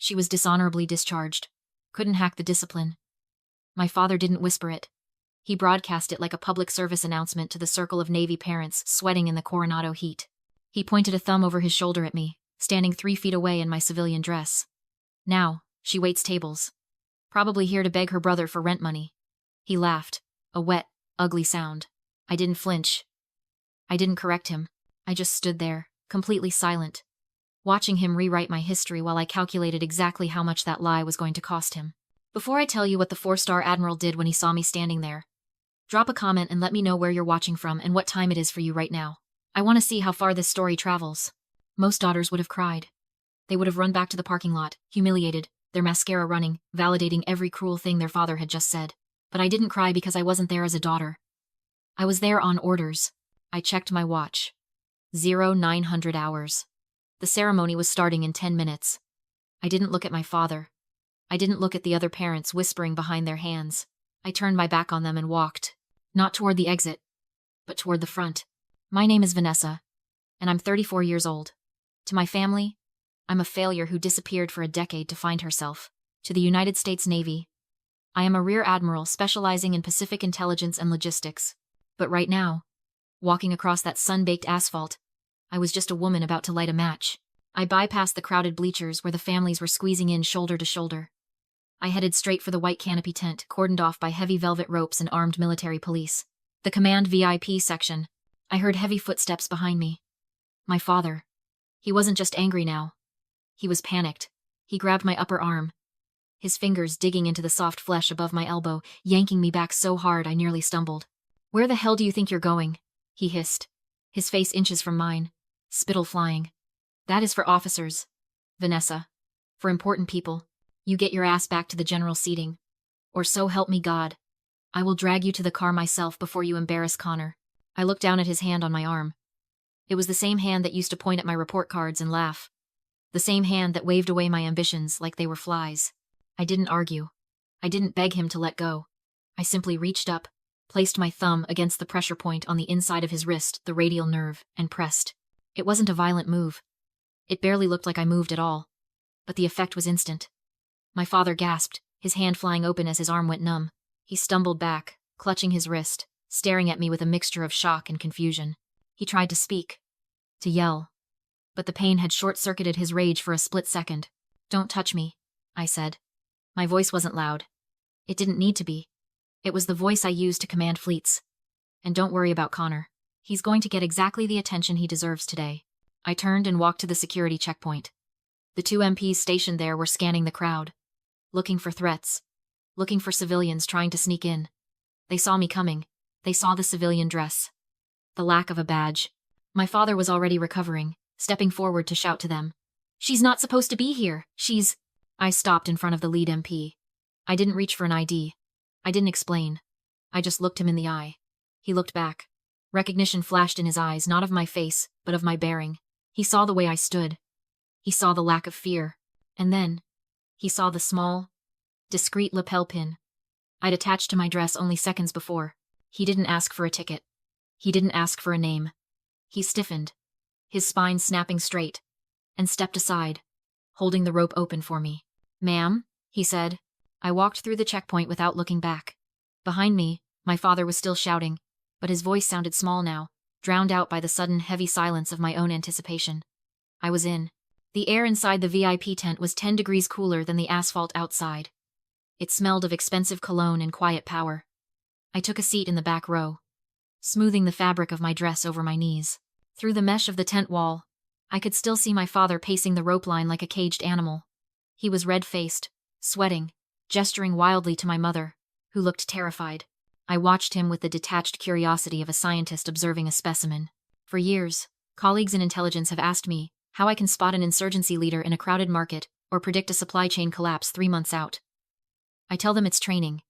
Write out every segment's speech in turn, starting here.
She was dishonorably discharged. Couldn't hack the discipline. My father didn't whisper it. He broadcast it like a public service announcement to the circle of Navy parents sweating in the Coronado heat. He pointed a thumb over his shoulder at me, standing 3 feet away in my civilian dress. Now, she waits tables. Probably here to beg her brother for rent money. He laughed, a wet, ugly sound. I didn't flinch. I didn't correct him. I just stood there, completely silent, watching him rewrite my history while I calculated exactly how much that lie was going to cost him. Before I tell you what the 4-star Admiral did when he saw me standing there, drop a comment and let me know where you're watching from and what time it is for you right now. I want to see how far this story travels. Most daughters would have cried. They would have run back to the parking lot, humiliated, their mascara running, validating every cruel thing their father had just said. But I didn't cry because I wasn't there as a daughter. I was there on orders. I checked my watch. 0900 hours. The ceremony was starting in 10 minutes. I didn't look at my father. I didn't look at the other parents whispering behind their hands. I turned my back on them and walked. Not toward the exit, but toward the front. My name is Vanessa, and I'm 34 years old. To my family, I'm a failure who disappeared for a decade to find herself. To the United States Navy, I am a Rear Admiral specializing in Pacific intelligence and logistics. But right now, walking across that sun-baked asphalt, I was just a woman about to light a match. I bypassed the crowded bleachers where the families were squeezing in shoulder to shoulder. I headed straight for the white canopy tent, cordoned off by heavy velvet ropes and armed military police. The command VIP section. I heard heavy footsteps behind me. My father. He wasn't just angry now. He was panicked. He grabbed my upper arm, his fingers digging into the soft flesh above my elbow, yanking me back so hard I nearly stumbled. "Where the hell do you think you're going?" he hissed, his face inches from mine, spittle flying. "That is for officers, Vanessa. For important people. You get your ass back to the general seating. Or so help me God. I will drag you to the car myself before you embarrass Connor." I looked down at his hand on my arm. It was the same hand that used to point at my report cards and laugh. The same hand that waved away my ambitions like they were flies. I didn't argue. I didn't beg him to let go. I simply reached up, placed my thumb against the pressure point on the inside of his wrist, the radial nerve, and pressed. It wasn't a violent move. It barely looked like I moved at all. But the effect was instant. My father gasped, his hand flying open as his arm went numb. He stumbled back, clutching his wrist, staring at me with a mixture of shock and confusion. He tried to speak, to yell, but the pain had short-circuited his rage for a split second. "Don't touch me," I said. My voice wasn't loud. It didn't need to be. It was the voice I used to command fleets. "And don't worry about Connor. He's going to get exactly the attention he deserves today." I turned and walked to the security checkpoint. The 2 MPs stationed there were scanning the crowd, looking for threats, looking for civilians trying to sneak in. They saw me coming. They saw the civilian dress, the lack of a badge. My father was already recovering, stepping forward to shout to them. "She's not supposed to be here. She's—" I stopped in front of the lead MP. I didn't reach for an ID. I didn't explain. I just looked him in the eye. He looked back. Recognition flashed in his eyes, not of my face, but of my bearing. He saw the way I stood. He saw the lack of fear. And then, he saw the small, discreet lapel pin I'd attached to my dress only seconds before. He didn't ask for a ticket. He didn't ask for a name. He stiffened, his spine snapping straight, and stepped aside, holding the rope open for me. "Ma'am," he said. I walked through the checkpoint without looking back. Behind me, my father was still shouting, but his voice sounded small now, drowned out by the sudden heavy silence of my own anticipation. I was in. The air inside the VIP tent was 10 degrees cooler than the asphalt outside. It smelled of expensive cologne and quiet power. I took a seat in the back row, smoothing the fabric of my dress over my knees. Through the mesh of the tent wall, I could still see my father pacing the rope line like a caged animal. He was red-faced, sweating, gesturing wildly to my mother, who looked terrified. I watched him with the detached curiosity of a scientist observing a specimen. For years, colleagues in intelligence have asked me how I can spot an insurgency leader in a crowded market or predict a supply chain collapse 3 months out. I tell them it's training.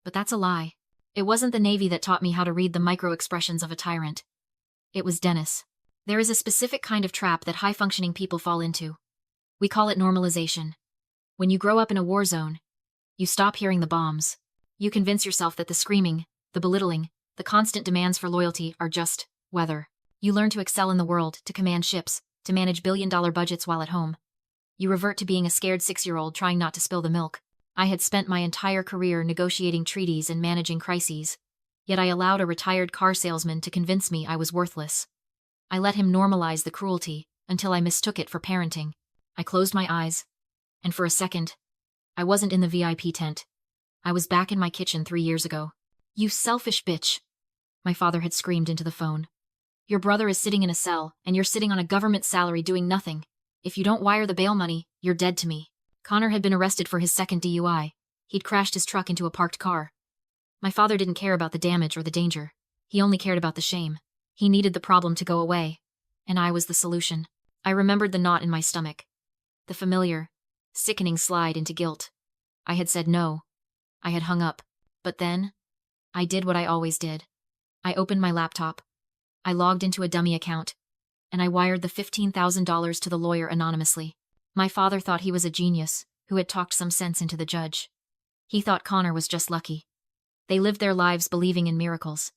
But that's a lie. It wasn't the Navy that taught me how to read the micro-expressions of a tyrant. It was Dennis. There is a specific kind of trap that high-functioning people fall into. We call it normalization. When you grow up in a war zone, you stop hearing the bombs. You convince yourself that the screaming, the belittling, the constant demands for loyalty are just weather. You learn to excel in the world, to command ships, to manage billion-dollar budgets while at home. You revert to being a scared 6-year-old trying not to spill the milk. I had spent my entire career negotiating treaties and managing crises. Yet I allowed a retired car salesman to convince me I was worthless. I let him normalize the cruelty until I mistook it for parenting. I closed my eyes, and for a second, I wasn't in the VIP tent. I was back in my kitchen 3 years ago. You selfish bitch, my father had screamed into the phone. Your brother is sitting in a cell, and you're sitting on a government salary doing nothing. If you don't wire the bail money, you're dead to me. Connor had been arrested for his second DUI. He'd crashed his truck into a parked car. My father didn't care about the damage or the danger. He only cared about the shame. He needed the problem to go away, and I was the solution. I remembered the knot in my stomach. The familiar, sickening slide into guilt. I had said no. I had hung up. But then, I did what I always did. I opened my laptop. I logged into a dummy account, and I wired the $15,000 to the lawyer anonymously. My father thought he was a genius who had talked some sense into the judge. He thought Connor was just lucky. They lived their lives believing in miracles,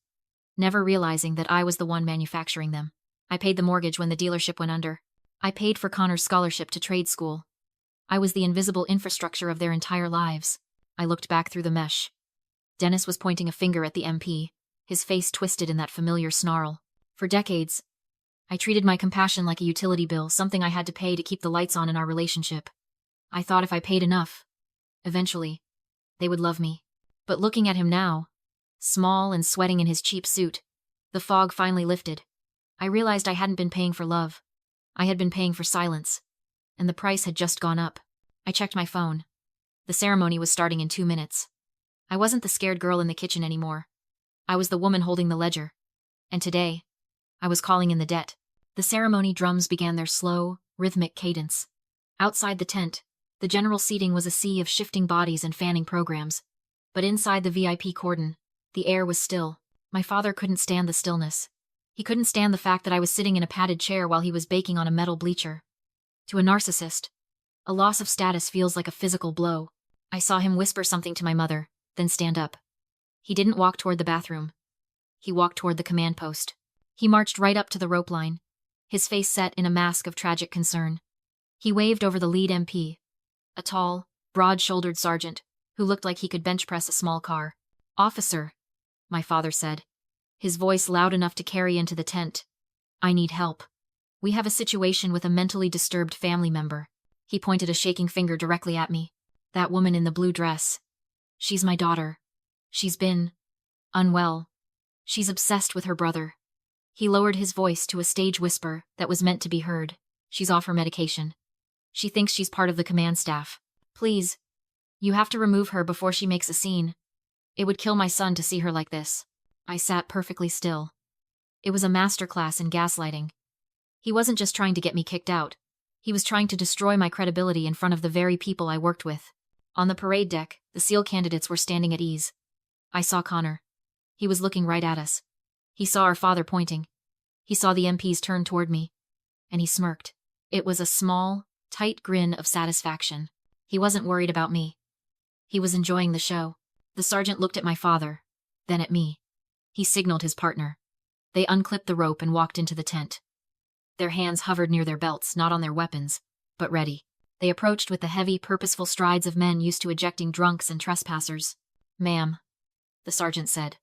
never realizing that I was the one manufacturing them. I paid the mortgage when the dealership went under. I paid for Connor's scholarship to trade school. I was the invisible infrastructure of their entire lives. I looked back through the mesh. Dennis was pointing a finger at the MP, his face twisted in that familiar snarl. For decades, I treated my compassion like a utility bill, something I had to pay to keep the lights on in our relationship. I thought if I paid enough, eventually, they would love me. But looking at him now, small and sweating in his cheap suit, the fog finally lifted. I realized I hadn't been paying for love. I had been paying for silence, and the price had just gone up. I checked my phone. The ceremony was starting in 2 minutes. I wasn't the scared girl in the kitchen anymore. I was the woman holding the ledger. And today, I was calling in the debt. The ceremony drums began their slow, rhythmic cadence. Outside the tent, the general seating was a sea of shifting bodies and fanning programs. But inside the VIP cordon, the air was still. My father couldn't stand the stillness. He couldn't stand the fact that I was sitting in a padded chair while he was baking on a metal bleacher. To a narcissist, a loss of status feels like a physical blow. I saw him whisper something to my mother, then stand up. He didn't walk toward the bathroom. He walked toward the command post. He marched right up to the rope line, his face set in a mask of tragic concern. He waved over the lead MP, a tall, broad-shouldered sergeant who looked like he could bench press a small car. "Officer," my father said, his voice loud enough to carry into the tent. "I need help. We have a situation with a mentally disturbed family member." He pointed a shaking finger directly at me. "That woman in the blue dress. She's my daughter. She's been unwell. She's obsessed with her brother." He lowered his voice to a stage whisper that was meant to be heard. "She's off her medication. She thinks she's part of the command staff. Please, you have to remove her before she makes a scene. It would kill my son to see her like this." I sat perfectly still. It was a masterclass in gaslighting. He wasn't just trying to get me kicked out. He was trying to destroy my credibility in front of the very people I worked with. On the parade deck, the SEAL candidates were standing at ease. I saw Connor. He was looking right at us. He saw our father pointing. He saw the MPs turn toward me. And he smirked. It was a small, tight grin of satisfaction. He wasn't worried about me. He was enjoying the show. The sergeant looked at my father, then at me. He signaled his partner. They unclipped the rope and walked into the tent. Their hands hovered near their belts, not on their weapons, but ready. They approached with the heavy, purposeful strides of men used to ejecting drunks and trespassers. "Ma'am," the sergeant said,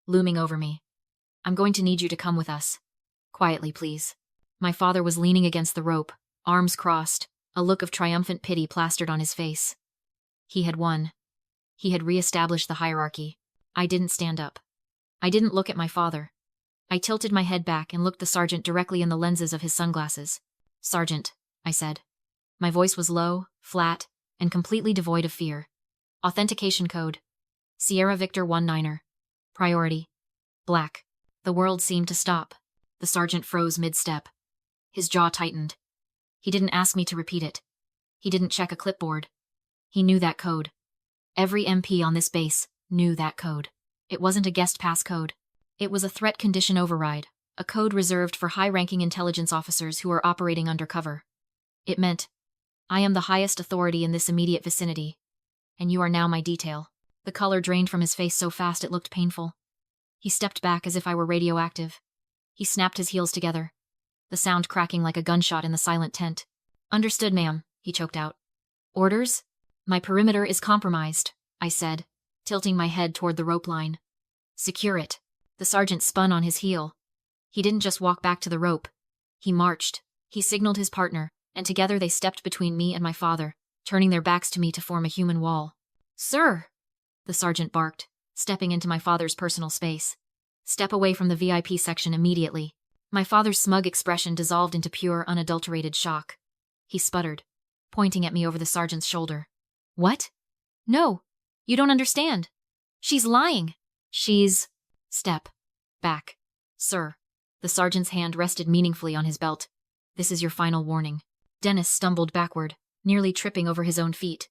looming over me, "I'm going to need you to come with us. Quietly, please." My father was leaning against the rope, arms crossed, a look of triumphant pity plastered on his face. He had won. He had reestablished the hierarchy. I didn't stand up. I didn't look at my father. I tilted my head back and looked the sergeant directly in the lenses of his sunglasses. "Sergeant," I said. My voice was low, flat, and completely devoid of fear. "Authentication code. Sierra Victor 19er. Priority. Black." The world seemed to stop. The sergeant froze mid-step. His jaw tightened. He didn't ask me to repeat it. He didn't check a clipboard. He knew that code. Every MP on this base knew that code. It wasn't a guest pass code. It was a threat condition override, a code reserved for high-ranking intelligence officers who are operating undercover. It meant, I am the highest authority in this immediate vicinity, and you are now my detail. The color drained from his face so fast it looked painful. He stepped back as if I were radioactive. He snapped his heels together, the sound cracking like a gunshot in the silent tent. "Understood, ma'am. he choked out. Orders? My perimeter is compromised, I said, tilting my head toward the rope line. Secure it. The sergeant spun on his heel. He didn't just walk back to the rope. He marched. He signaled his partner, and together they stepped between me and my father, turning their backs to me to form a human wall. Sir! The sergeant barked, stepping into my father's personal space. Step away from the VIP section immediately. My father's smug expression dissolved into pure, unadulterated shock. He sputtered, pointing at me over the sergeant's shoulder. What? No, you don't understand. She's lying. She's... Step. Back. Sir. The sergeant's hand rested meaningfully on his belt. This is your final warning. Dennis stumbled backward, nearly tripping over his own feet.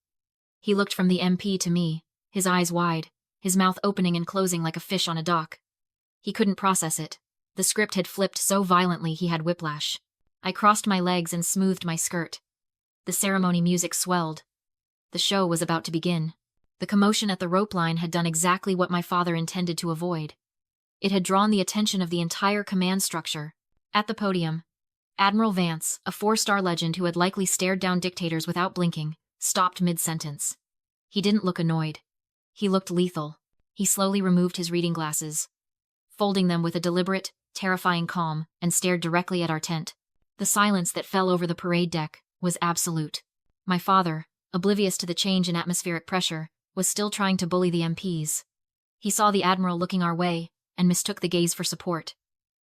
He looked from the MP to me, his eyes wide, his mouth opening and closing like a fish on a dock. He couldn't process it. The script had flipped so violently he had whiplash. I crossed my legs and smoothed my skirt. The ceremony music swelled. The show was about to begin. The commotion at the rope line had done exactly what my father intended to avoid. It had drawn the attention of the entire command structure. At the podium, Admiral Vance, a 4-star legend who had likely stared down dictators without blinking, stopped mid-sentence. He didn't look annoyed. He looked lethal. He slowly removed his reading glasses, folding them with a deliberate, terrifying calm, and stared directly at our tent. The silence that fell over the parade deck was absolute. My father, oblivious to the change in atmospheric pressure, was still trying to bully the MPs. He saw the Admiral looking our way, and mistook the gaze for support.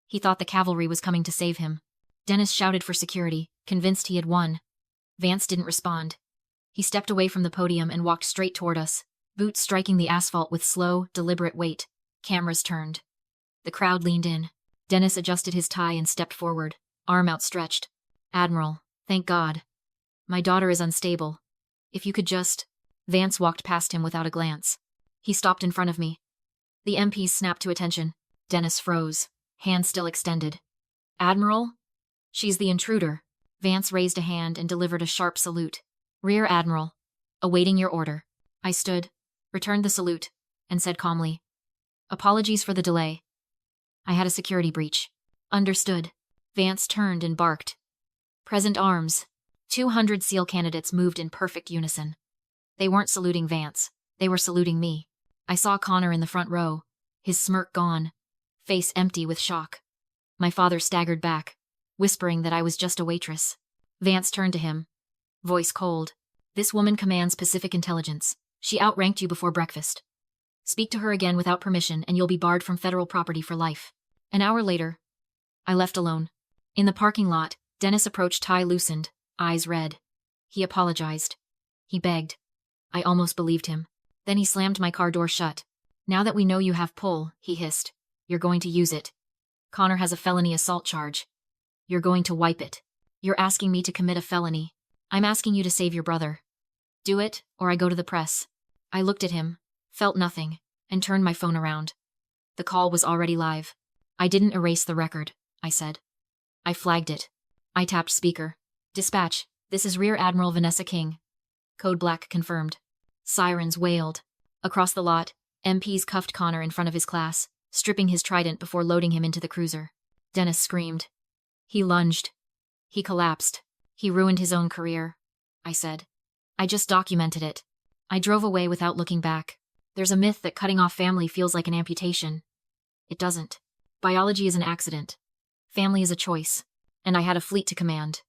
He thought the cavalry was coming to save him. Dennis shouted for security, convinced he had won. Vance didn't respond. He stepped away from the podium and walked straight toward us, boots striking the asphalt with slow, deliberate weight. Cameras turned. The crowd leaned in. Dennis adjusted his tie and stepped forward, arm outstretched. Admiral, thank God. My daughter is unstable. If you could just... Vance walked past him without a glance. He stopped in front of me. The MPs snapped to attention. Dennis froze, hand still extended. Admiral? She's the intruder. Vance raised a hand and delivered a sharp salute. Rear Admiral. Awaiting your order. I stood, returned the salute, and said calmly, apologies for the delay. I had a security breach. Understood. Vance turned and barked. Present arms. 200 SEAL candidates moved in perfect unison. They weren't saluting Vance. They were saluting me. I saw Connor in the front row, his smirk gone, face empty with shock. My father staggered back, whispering that I was just a waitress. Vance turned to him, voice cold. This woman commands Pacific Intelligence. She outranked you before breakfast. Speak to her again without permission and you'll be barred from federal property for life. An hour later, I left alone. In the parking lot, Dennis approached, tie loosened, eyes red. He apologized. He begged. I almost believed him. Then he slammed my car door shut. Now that we know you have pull, he hissed. You're going to use it. Connor has a felony assault charge. You're going to wipe it. You're asking me to commit a felony. I'm asking you to save your brother. Do it, or I go to the press. I looked at him, felt nothing, and turned my phone around. The call was already live. I didn't erase the record, I said. I flagged it. I tapped speaker. Dispatch, this is Rear Admiral Vanessa King. Code Black confirmed. Sirens wailed. Across the lot, MPs cuffed Connor in front of his class, stripping his trident before loading him into the cruiser. Dennis screamed. He lunged. He collapsed. He ruined his own career, I said. I just documented it. I drove away without looking back. There's a myth that cutting off family feels like an amputation. It doesn't. Biology is an accident. Family is a choice. And I had a fleet to command.